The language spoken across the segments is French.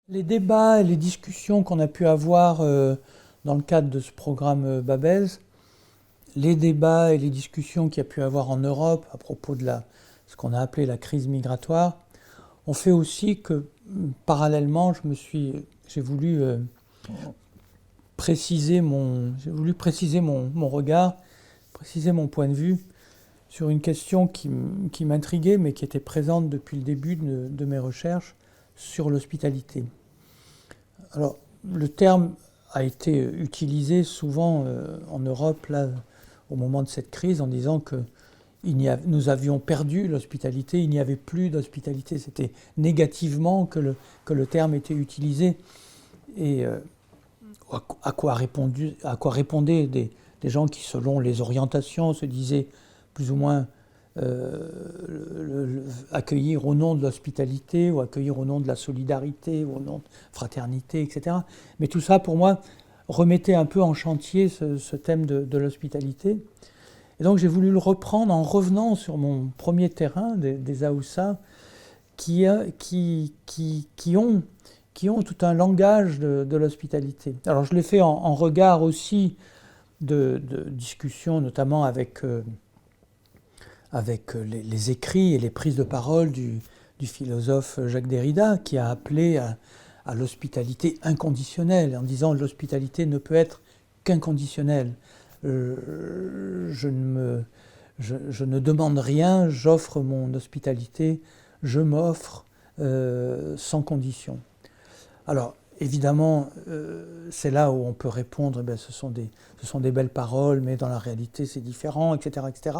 Les débats et les discussions qu'on a pu avoir dans le cadre de ce programme Babels, les débats et les discussions qu'il y a pu avoir en Europe à propos de ce qu'on a appelé la crise migratoire, ont fait aussi que, parallèlement, j'ai voulu préciser mon regard, préciser mon point de vue sur une question qui m'intriguait, mais qui était présente depuis le début de mes recherches sur l'hospitalité. Alors, le terme a été utilisé souvent en Europe, là, au moment de cette crise, en disant que nous avions perdu l'hospitalité, il n'y avait plus d'hospitalité. C'était négativement que le terme était utilisé. Et à quoi répondaient des gens qui, selon les orientations, se disaient plus ou moins accueillir au nom de l'hospitalité ou accueillir au nom de la solidarité ou au nom de fraternité, etc. Mais tout ça, pour moi, remettait un peu en chantier ce thème de l'hospitalité. Et donc j'ai voulu le reprendre en revenant sur mon premier terrain des Aoussa qui ont tout un langage de l'hospitalité. Alors je l'ai fait en regard aussi de discussions, notamment avec les écrits et les prises de parole du philosophe Jacques Derrida, qui a appelé à l'hospitalité inconditionnelle, en disant que l'hospitalité ne peut être qu'inconditionnelle. Je ne demande rien, j'offre mon hospitalité, je m'offre sans condition. Alors, évidemment, c'est là où on peut répondre, ce sont des belles paroles, mais dans la réalité, c'est différent, etc., etc.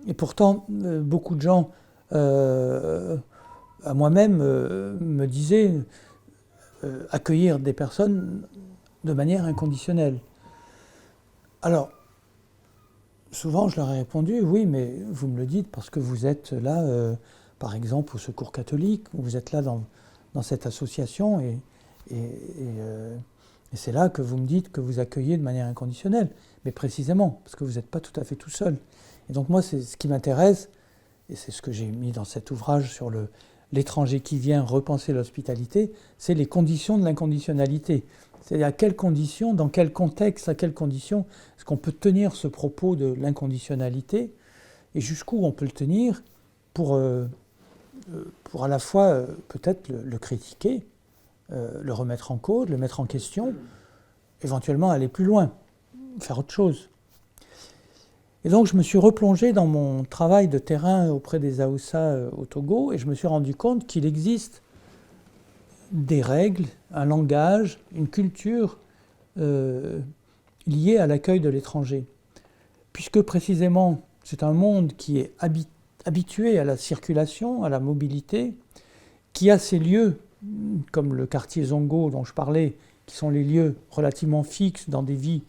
Et pourtant, beaucoup de gens, à moi-même, me disaient accueillir des personnes de manière inconditionnelle. Alors, souvent, je leur ai répondu, oui, mais vous me le dites parce que vous êtes là, par exemple, au Secours catholique, vous êtes là dans cette association, et c'est là que vous me dites que vous accueillez de manière inconditionnelle. Mais précisément, parce que vous n'êtes pas tout à fait tout seul. Et donc moi, c'est ce qui m'intéresse, et c'est ce que j'ai mis dans cet ouvrage sur l'étranger qui vient repenser l'hospitalité, c'est les conditions de l'inconditionnalité. C'est à quelles conditions, dans quel contexte, à quelles conditions est-ce qu'on peut tenir ce propos de l'inconditionnalité, et jusqu'où on peut le tenir pour à la fois peut-être le critiquer, le remettre en cause, le mettre en question, éventuellement aller plus loin, faire autre chose. Et donc je me suis replongé dans mon travail de terrain auprès des Aoussa au Togo, et je me suis rendu compte qu'il existe des règles, un langage, une culture liée à l'accueil de l'étranger. Puisque précisément c'est un monde qui est habitué à la circulation, à la mobilité, qui a ses lieux, comme le quartier Zongo dont je parlais, qui sont les lieux relativement fixes dans des vies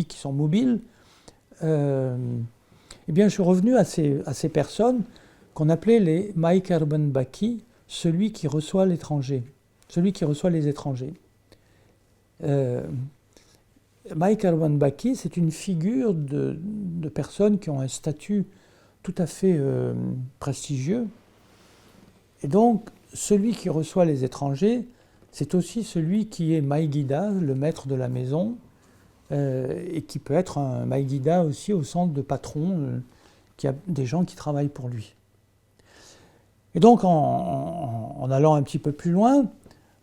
qui sont mobiles, eh bien je suis revenu à ces personnes qu'on appelait les Maikarban Baki, celui qui reçoit l'étranger, celui qui reçoit les étrangers. Maikarban Baki, c'est une figure de personnes qui ont un statut tout à fait prestigieux. Et donc, celui qui reçoit les étrangers, c'est aussi celui qui est Maïgida, le maître de la maison, et qui peut être un Maïgida aussi au sens de patron, qui a des gens qui travaillent pour lui. Et donc, en allant un petit peu plus loin,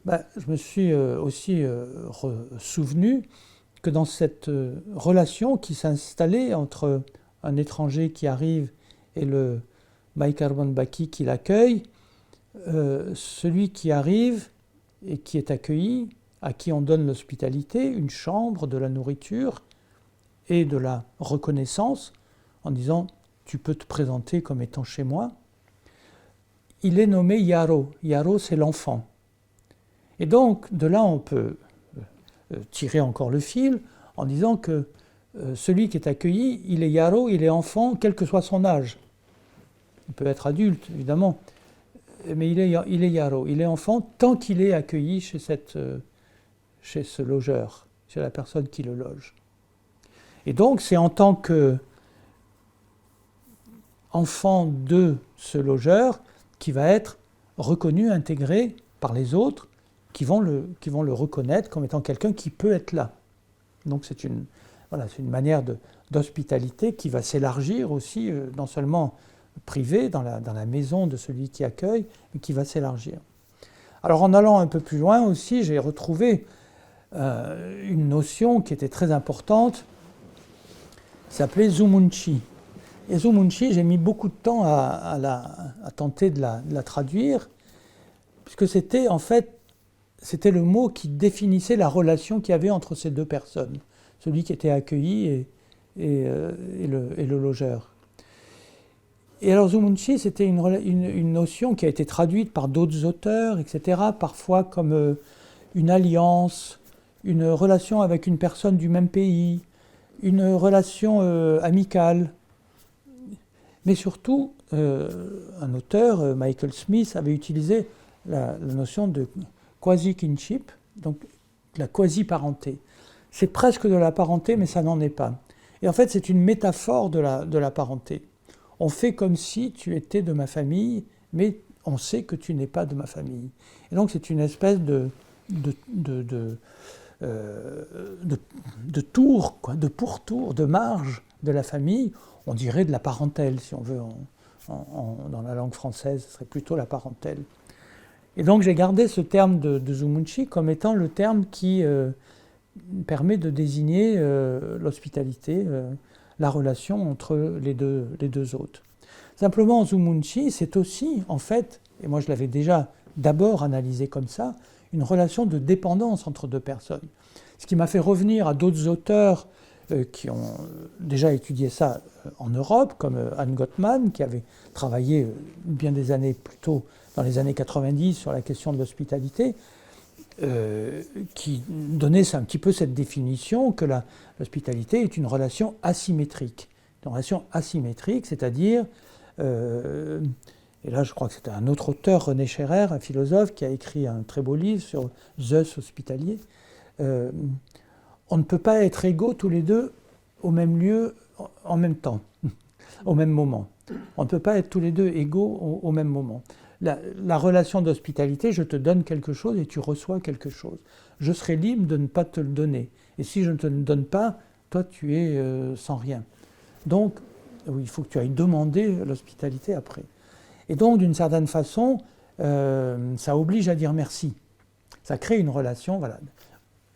je me suis aussi souvenu que dans cette relation qui s'installait entre un étranger qui arrive et le Maikarban Baki qui l'accueille, celui qui arrive et qui est accueilli, à qui on donne l'hospitalité, une chambre, de la nourriture et de la reconnaissance, en disant « tu peux te présenter comme étant chez moi », il est nommé Yaro. Yaro, c'est l'enfant. Et donc, de là, on peut tirer encore le fil en disant que celui qui est accueilli, il est yaro, il est enfant, quel que soit son âge. Il peut être adulte, évidemment, mais il est yaro, il est enfant tant qu'il est accueilli chez ce logeur, chez la personne qui le loge. Et donc, c'est en tant qu'enfant de ce logeur qui va être reconnu, intégré par les autres, qui vont le reconnaître comme étant quelqu'un qui peut être là. Donc, c'est une manière d'hospitalité qui va s'élargir aussi, non seulement privée, dans la maison de celui qui accueille, mais qui va s'élargir. Alors, en allant un peu plus loin aussi, j'ai retrouvé une notion qui était très importante, qui s'appelait Zumunchi. Et Zumunchi, j'ai mis beaucoup de temps à tenter de la traduire, puisque c'était le mot qui définissait la relation qu'il y avait entre ces deux personnes, celui qui était accueilli et le logeur. Et alors Zumunchi, c'était une notion qui a été traduite par d'autres auteurs, etc., parfois comme une alliance, une relation avec une personne du même pays, une relation amicale. Mais surtout, un auteur, Michael Smith, avait utilisé la notion de quasi-kinship, donc la quasi-parenté. C'est presque de la parenté, mais ça n'en est pas. Et en fait, c'est une métaphore de la parenté. On fait comme si tu étais de ma famille, mais on sait que tu n'es pas de ma famille. Et donc, c'est une espèce de tour, quoi, de pourtour, de marge de la famille. On dirait de la parentèle, si on veut, dans la langue française, ce serait plutôt la parentèle. Et donc j'ai gardé ce terme de Zumunchi comme étant le terme qui permet de désigner l'hospitalité, la relation entre les deux hôtes. Simplement, Zumunchi, c'est aussi, en fait, et moi je l'avais déjà d'abord analysé comme ça, une relation de dépendance entre deux personnes. Ce qui m'a fait revenir à d'autres auteurs qui ont déjà étudié ça en Europe, comme Anne Gottman, qui avait travaillé bien des années plus tôt, dans les années 90, sur la question de l'hospitalité, qui donnait un petit peu cette définition que l'hospitalité est une relation asymétrique. Une relation asymétrique, c'est-à-dire, et là je crois que c'était un autre auteur, René Scherrer, un philosophe, qui a écrit un très beau livre sur Zeus hospitalier, on ne peut pas être égaux tous les deux au même lieu en même temps, au même moment. On ne peut pas être tous les deux égaux au même moment. La relation d'hospitalité, je te donne quelque chose et tu reçois quelque chose. Je serai libre de ne pas te le donner. Et si je ne te le donne pas, toi tu es sans rien. Donc, oui, il faut que tu ailles demander l'hospitalité après. Et donc, d'une certaine façon, ça oblige à dire merci. Ça crée une relation, voilà,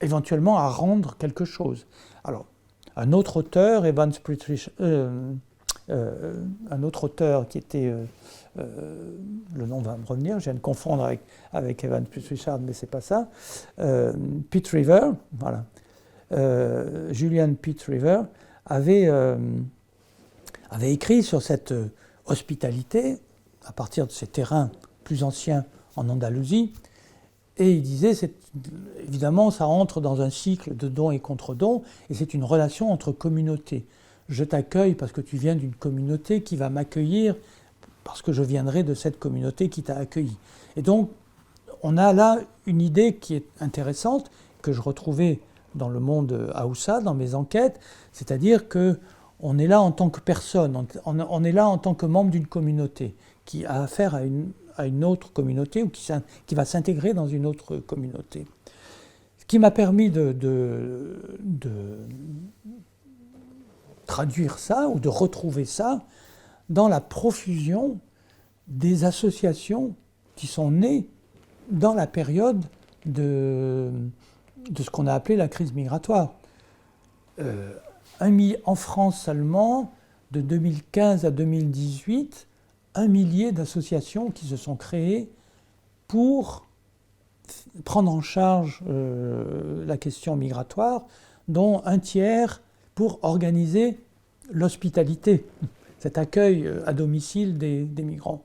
éventuellement à rendre quelque chose. Alors, un autre auteur, un autre auteur qui était, le nom va me revenir, je viens de confondre avec Evans Pritchard, mais c'est pas ça, Pitt River, voilà, Julian Pitt River avait écrit sur cette hospitalité à partir de ses terrains plus anciens en Andalousie. Et il disait, évidemment, ça entre dans un cycle de dons et contre-dons, et c'est une relation entre communautés. Je t'accueille parce que tu viens d'une communauté qui va m'accueillir parce que je viendrai de cette communauté qui t'a accueilli. Et donc, on a là une idée qui est intéressante, que je retrouvais dans le monde Haoussa, dans mes enquêtes, c'est-à-dire qu'on est là en tant que personne, on est là en tant que membre d'une communauté qui a affaire à une autre communauté ou qui va s'intégrer dans une autre communauté. Ce qui m'a permis de traduire ça ou de retrouver ça dans la profusion des associations qui sont nées dans la période de ce qu'on a appelé la crise migratoire. En France seulement, de 2015 à 2018, 1 millier d'associations qui se sont créées pour prendre en charge la question migratoire, dont un tiers pour organiser l'hospitalité, cet accueil à domicile des migrants.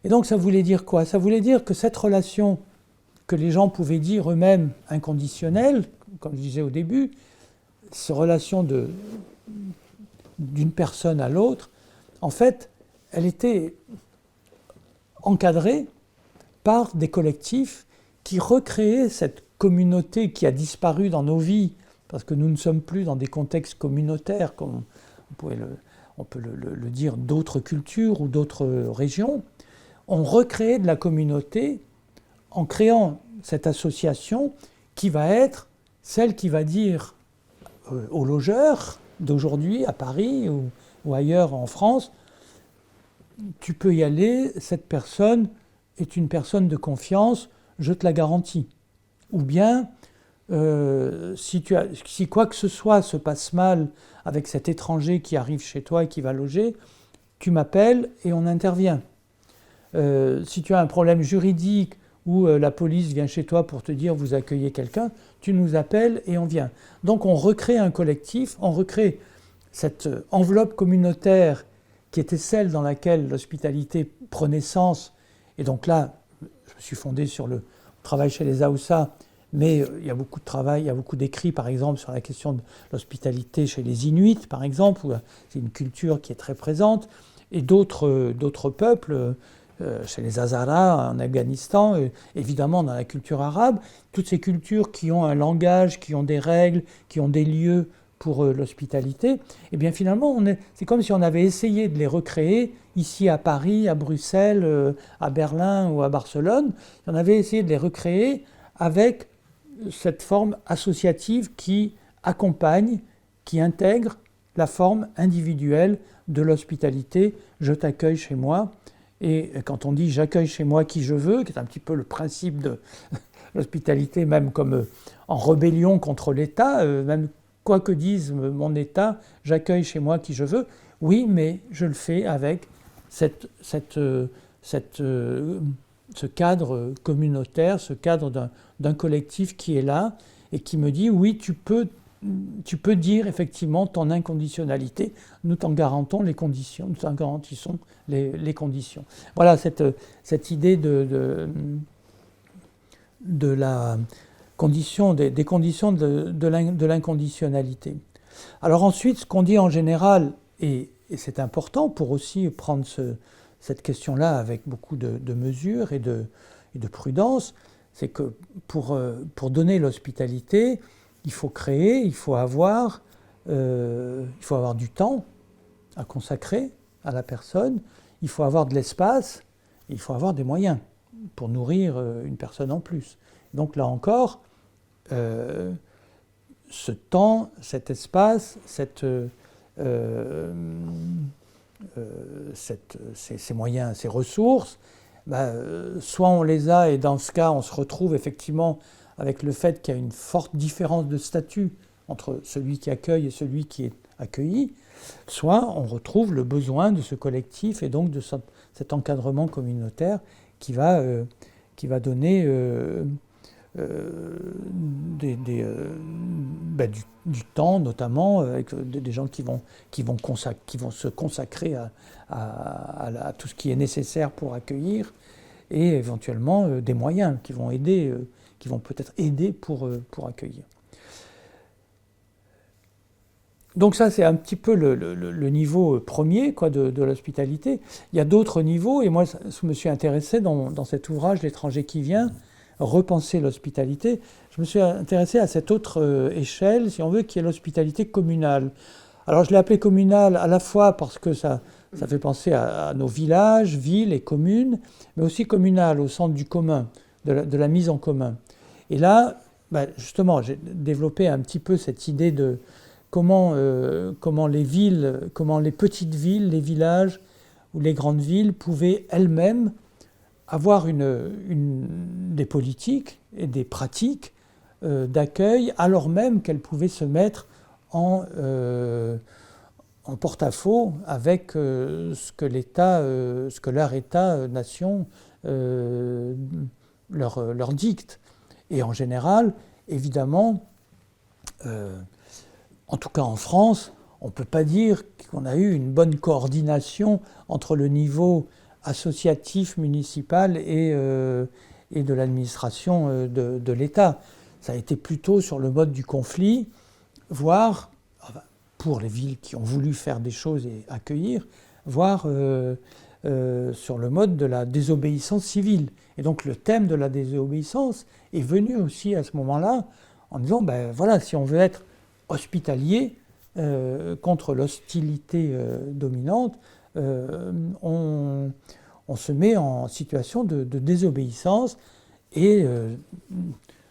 Et donc ça voulait dire quoi? Ça voulait dire que cette relation que les gens pouvaient dire eux-mêmes inconditionnelle, comme je disais au début, ces relations d'une personne à l'autre, en fait, elle était encadrée par des collectifs qui recréaient cette communauté qui a disparu dans nos vies, parce que nous ne sommes plus dans des contextes communautaires, comme on peut le dire d'autres cultures ou d'autres régions. On recrée de la communauté en créant cette association qui va être celle qui va dire aux logeurs d'aujourd'hui à Paris ou ailleurs en France, tu peux y aller, cette personne est une personne de confiance, je te la garantis. Ou bien, si quoi que ce soit se passe mal avec cet étranger qui arrive chez toi et qui va loger, tu m'appelles et on intervient. Si tu as un problème juridique où la police vient chez toi pour te dire vous accueillez quelqu'un, tu nous appelles et on vient. Donc on recrée un collectif, on recrée cette enveloppe communautaire qui était celle dans laquelle l'hospitalité prenait sens. Et donc là, je me suis fondé sur le travail chez les Haoussa, mais il y a beaucoup de travail, il y a beaucoup d'écrits, par exemple, sur la question de l'hospitalité chez les Inuits, par exemple, où c'est une culture qui est très présente, et d'autres peuples, chez les Hazaras en Afghanistan, évidemment dans la culture arabe, toutes ces cultures qui ont un langage, qui ont des règles, qui ont des lieux pour l'hospitalité, et bien finalement, c'est comme si on avait essayé de les recréer ici à Paris, à Bruxelles, à Berlin ou à Barcelone. On avait essayé de les recréer avec cette forme associative qui accompagne, qui intègre la forme individuelle de l'hospitalité. Je t'accueille chez moi. Et quand on dit j'accueille chez moi qui je veux, qui est un petit peu le principe de l'hospitalité, même comme en rébellion contre l'État, même quoi que dise mon État, j'accueille chez moi qui je veux. Oui, mais je le fais avec ce cadre communautaire, ce cadre d'un collectif qui est là et qui me dit oui, tu peux dire effectivement ton inconditionnalité, nous t'en garantissons les conditions, nous t'en garantissons les conditions. Voilà cette idée de la condition, des conditions de l'inconditionnalité. Alors ensuite, ce qu'on dit en général, et c'est important pour aussi prendre cette question-là avec beaucoup de mesure et de prudence, c'est que pour donner l'hospitalité, il faut créer, il faut avoir du temps à consacrer à la personne, il faut avoir de l'espace, il faut avoir des moyens pour nourrir une personne en plus. Donc là encore, ce temps, cet espace, ces moyens, ces ressources, soit on les a et dans ce cas on se retrouve effectivement avec le fait qu'il y a une forte différence de statut entre celui qui accueille et celui qui est accueilli, soit on retrouve le besoin de ce collectif et donc de cet encadrement communautaire qui va donner du temps, notamment avec des gens qui vont se consacrer à tout ce qui est nécessaire pour accueillir, et éventuellement des moyens qui vont aider, qui vont peut-être aider pour accueillir. Donc ça, c'est un petit peu le niveau premier de l'hospitalité. Il y a d'autres niveaux, et moi, je me suis intéressé dans cet ouvrage, L'étranger qui vient, repenser l'hospitalité. Je me suis intéressé à cette autre échelle, si on veut, qui est l'hospitalité communale. Alors je l'ai appelée communale à la fois parce que ça fait penser à nos villages, villes et communes, mais aussi communale au centre du commun, de la mise en commun. Et là, justement, j'ai développé un petit peu cette idée de comment les villes, comment les petites villes, les villages ou les grandes villes pouvaient elles-mêmes avoir des politiques et des pratiques d'accueil, alors même qu'elles pouvaient se mettre en porte-à-faux avec ce que leur État-nation leur dicte. Et en général, évidemment, en tout cas en France, on ne peut pas dire qu'on a eu une bonne coordination entre le niveau associatif municipal et de l'administration de l'État. Ça a été plutôt sur le mode du conflit, voire, enfin, pour les villes qui ont voulu faire des choses et accueillir, voire sur le mode de la désobéissance civile. Et donc le thème de la désobéissance est venu aussi à ce moment-là en disant, ben voilà, si on veut être hospitalier contre l'hostilité dominante, on se met en situation de désobéissance. Et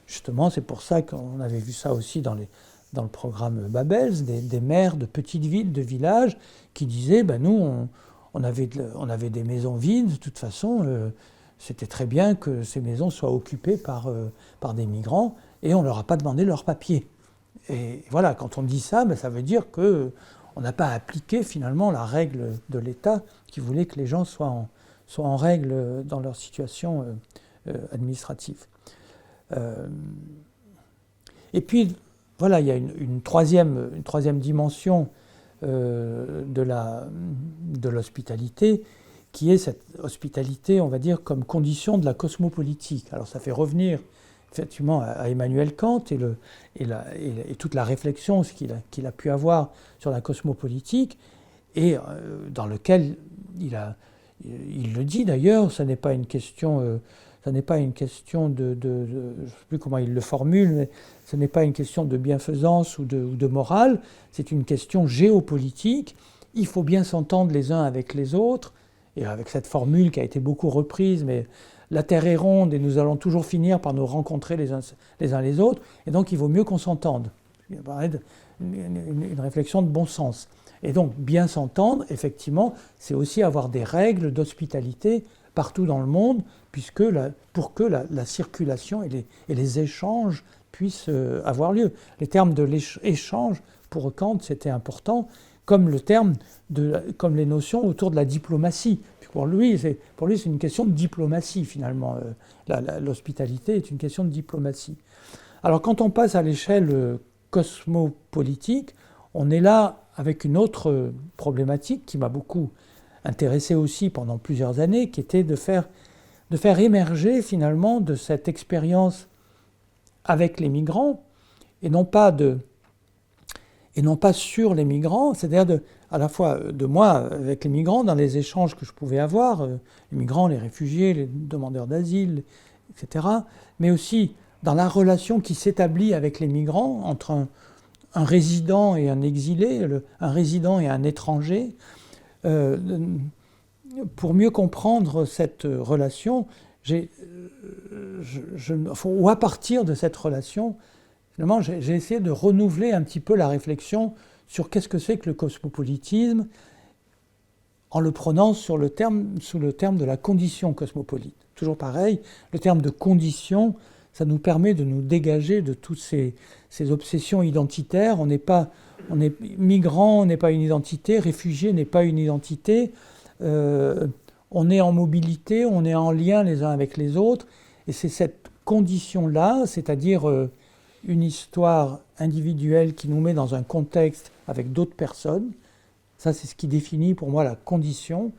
justement, c'est pour ça qu'on avait vu ça aussi dans le programme Babels, des maires de petites villes, de villages, qui disaient, ben nous, on avait des maisons vides, de toute façon, c'était très bien que ces maisons soient occupées par des migrants, et on ne leur a pas demandé leurs papiers. Et voilà, quand on dit ça, ben ça veut dire qu'on n'a pas appliqué finalement la règle de l'État qui voulait que les gens soient en règle dans leur situation administrative. Et puis, voilà, il y a une troisième dimension de l'hospitalité, qui est cette hospitalité, on va dire, comme condition de la cosmopolitique. Alors ça fait revenir effectivement à Emmanuel Kant et toute la réflexion qu'il a pu avoir sur la cosmopolitique, et dans lequel il le dit d'ailleurs, ça n'est pas une question... ce n'est pas une question je ne sais plus comment il le formule, mais ce n'est pas une question de bienfaisance ou de morale, c'est une question géopolitique. Il faut bien s'entendre les uns avec les autres, et avec cette formule qui a été beaucoup reprise, mais la Terre est ronde et nous allons toujours finir par nous rencontrer les uns les autres, et donc il vaut mieux qu'on s'entende. Une réflexion de bon sens. Et donc bien s'entendre, effectivement, c'est aussi avoir des règles d'hospitalité partout dans le monde, pour que la circulation et les échanges puissent avoir lieu. Les termes de l'échange, pour Kant, c'était important, comme les notions autour de la diplomatie. Pour lui, c'est une question de diplomatie, finalement. L'hospitalité est une question de diplomatie. Alors, quand on passe à l'échelle cosmopolitique, on est là avec une autre problématique qui m'a beaucoup intéressé aussi pendant plusieurs années, qui était de faire émerger finalement de cette expérience avec les migrants, et non pas sur les migrants, c'est-à-dire à la fois de moi avec les migrants dans les échanges que je pouvais avoir, les migrants, les réfugiés, les demandeurs d'asile, etc., mais aussi dans la relation qui s'établit avec les migrants entre un résident et un exilé, un résident et un étranger. Pour mieux comprendre cette relation, ou à partir de cette relation, finalement, j'ai essayé de renouveler un petit peu la réflexion sur qu'est-ce que c'est que le cosmopolitisme, en le prenant sous le terme de la condition cosmopolite. Toujours pareil, le terme de condition, ça nous permet de nous dégager de toutes ces obsessions identitaires. On est migrant, on n'est pas une identité, réfugié n'est pas une identité. On est en mobilité, on est en lien les uns avec les autres, et c'est cette condition-là, c'est-à-dire une histoire individuelle qui nous met dans un contexte avec d'autres personnes, ça c'est ce qui définit pour moi la condition.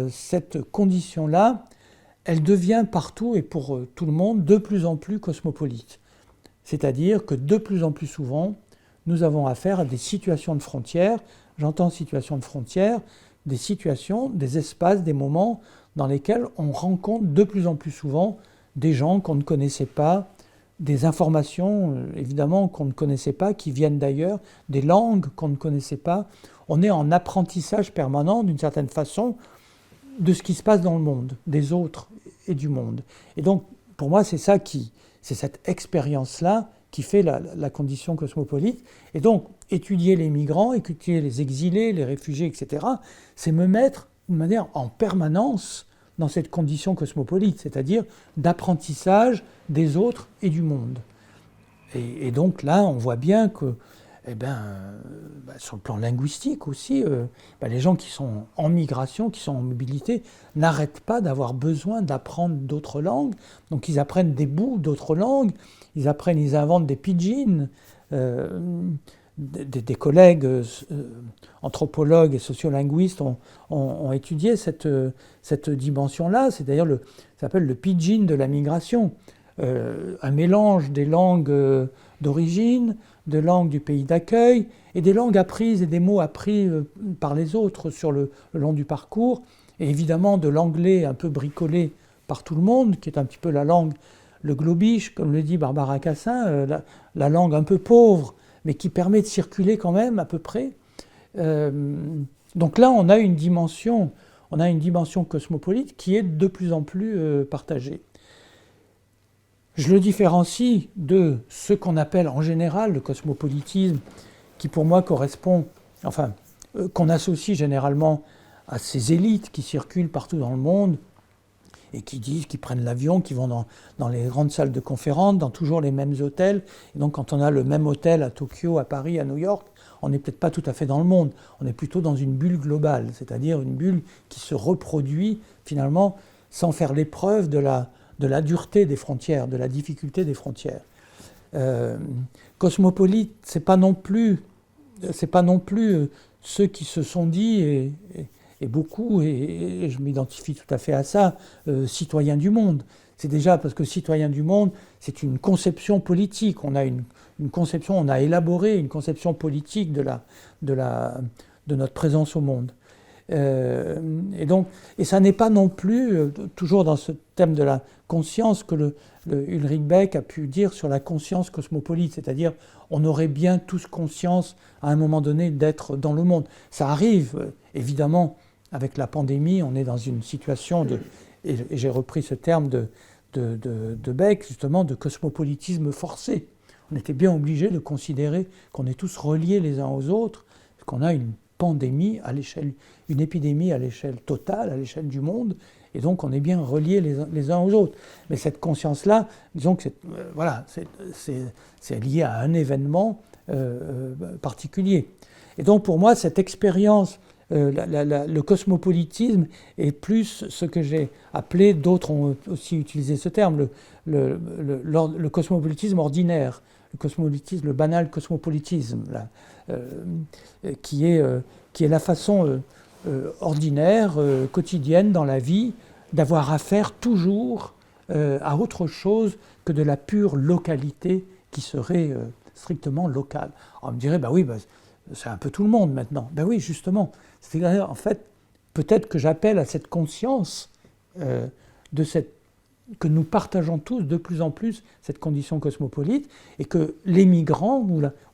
Cette condition-là, elle devient partout et pour tout le monde de plus en plus cosmopolite. C'est-à-dire que de plus en plus souvent, nous avons affaire à des situations de frontières. J'entends situations de frontières, des situations, des espaces, des moments dans lesquels on rencontre de plus en plus souvent des gens qu'on ne connaissait pas, des informations évidemment qu'on ne connaissait pas, qui viennent d'ailleurs, des langues qu'on ne connaissait pas. On est en apprentissage permanent d'une certaine façon de ce qui se passe dans le monde, des autres et du monde. Et donc pour moi c'est cette expérience-là qui fait la condition cosmopolite. Et donc, étudier les migrants, étudier les exilés, les réfugiés, etc., c'est me mettre d'une manière en permanence dans cette condition cosmopolite, c'est-à-dire d'apprentissage des autres et du monde. Et donc là, on voit bien que, sur le plan linguistique aussi, les gens qui sont en migration, qui sont en mobilité, n'arrêtent pas d'avoir besoin d'apprendre d'autres langues. Donc ils apprennent des bouts d'autres langues, ils inventent des pidgins. Des collègues anthropologues et sociolinguistes ont étudié cette dimension-là. C'est d'ailleurs ça s'appelle le pidgin de la migration. un mélange des langues d'origine, de langues du pays d'accueil, et des langues apprises et des mots appris par les autres sur le long du parcours, et évidemment de l'anglais un peu bricolé par tout le monde, qui est un petit peu la langue, le globish, comme le dit Barbara Cassin, la langue un peu pauvre, mais qui permet de circuler quand même à peu près. Donc là, on a une dimension cosmopolite qui est de plus en plus partagée. Je le différencie de ce qu'on appelle en général le cosmopolitisme, qui pour moi correspond, qu'on associe généralement à ces élites qui circulent partout dans le monde et qui prennent l'avion, qui vont dans les grandes salles de conférence, dans toujours les mêmes hôtels. Et donc quand on a le même hôtel à Tokyo, à Paris, à New York, on n'est peut-être pas tout à fait dans le monde, on est plutôt dans une bulle globale, c'est-à-dire une bulle qui se reproduit finalement sans faire l'épreuve de la dureté des frontières, de la difficulté des frontières. Cosmopolite, c'est pas non plus ceux qui se sont dit, et beaucoup, et je m'identifie tout à fait à ça, citoyens du monde. C'est déjà parce que citoyen du monde, c'est une conception politique. On a une conception, on a élaboré une conception politique de notre présence au monde. Et ça n'est pas non plus, toujours dans ce thème de la conscience, que Ulrich Beck a pu dire sur la conscience cosmopolite, c'est-à-dire on aurait bien tous conscience à un moment donné d'être dans le monde. Ça arrive, évidemment, avec la pandémie, on est dans une situation et j'ai repris ce terme de Beck, justement, de cosmopolitisme forcé. On était bien obligé de considérer qu'on est tous reliés les uns aux autres, qu'on a une pandémie une épidémie à l'échelle totale, à l'échelle du monde, et donc on est bien reliés les uns aux autres. Mais cette conscience-là, disons que c'est lié à un événement particulier. Et donc pour moi, cette expérience, le cosmopolitisme est plus ce que j'ai appelé, d'autres ont aussi utilisé ce terme, le cosmopolitisme ordinaire, le banal cosmopolitisme, là, qui est la façon ordinaire, quotidienne dans la vie, d'avoir affaire toujours à autre chose que de la pure localité qui serait strictement locale. Alors, on me dirait, oui, c'est un peu tout le monde maintenant. Oui, justement. C'est-à-dire, en fait, peut-être que j'appelle à cette conscience que nous partageons tous de plus en plus cette condition cosmopolite, et que les migrants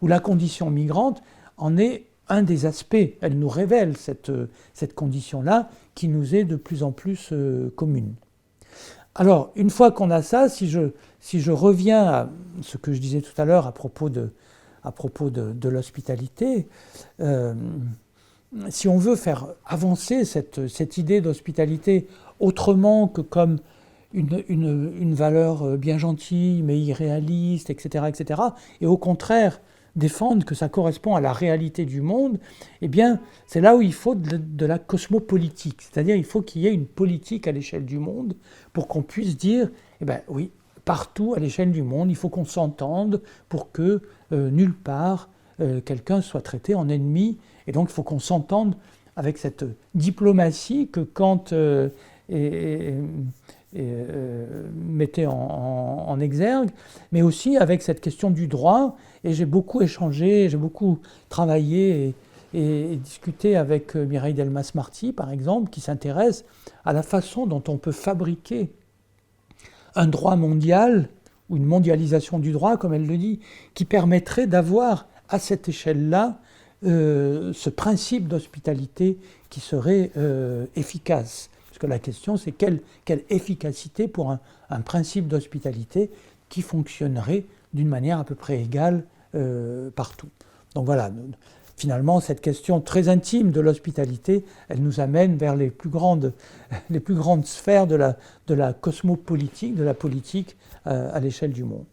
ou la condition migrante en est un des aspects. Elle nous révèle cette condition-là qui nous est de plus en plus commune. Alors, une fois qu'on a ça, si je reviens à ce que je disais tout à l'heure à propos de l'hospitalité, si on veut faire avancer cette idée d'hospitalité autrement que comme une valeur bien gentille mais irréaliste, etc., et au contraire défendre que ça correspond à la réalité du monde, eh bien, c'est là où il faut de la cosmopolitique. C'est-à-dire il faut qu'il y ait une politique à l'échelle du monde pour qu'on puisse dire, oui, partout à l'échelle du monde, il faut qu'on s'entende pour que nulle part quelqu'un soit traité en ennemi. Et donc il faut qu'on s'entende avec cette diplomatie que Kant mettait en exergue, mais aussi avec cette question du droit. Et j'ai beaucoup échangé, j'ai beaucoup travaillé et discuté avec Mireille Delmas-Marty, par exemple, qui s'intéresse à la façon dont on peut fabriquer un droit mondial, ou une mondialisation du droit, comme elle le dit, qui permettrait d'avoir à cette échelle-là ce principe d'hospitalité qui serait efficace. Parce que la question, c'est quelle efficacité pour un principe d'hospitalité qui fonctionnerait d'une manière à peu près égale partout. Donc voilà, finalement, cette question très intime de l'hospitalité, elle nous amène vers les plus grandes sphères de la cosmopolitique, de la politique à l'échelle du monde.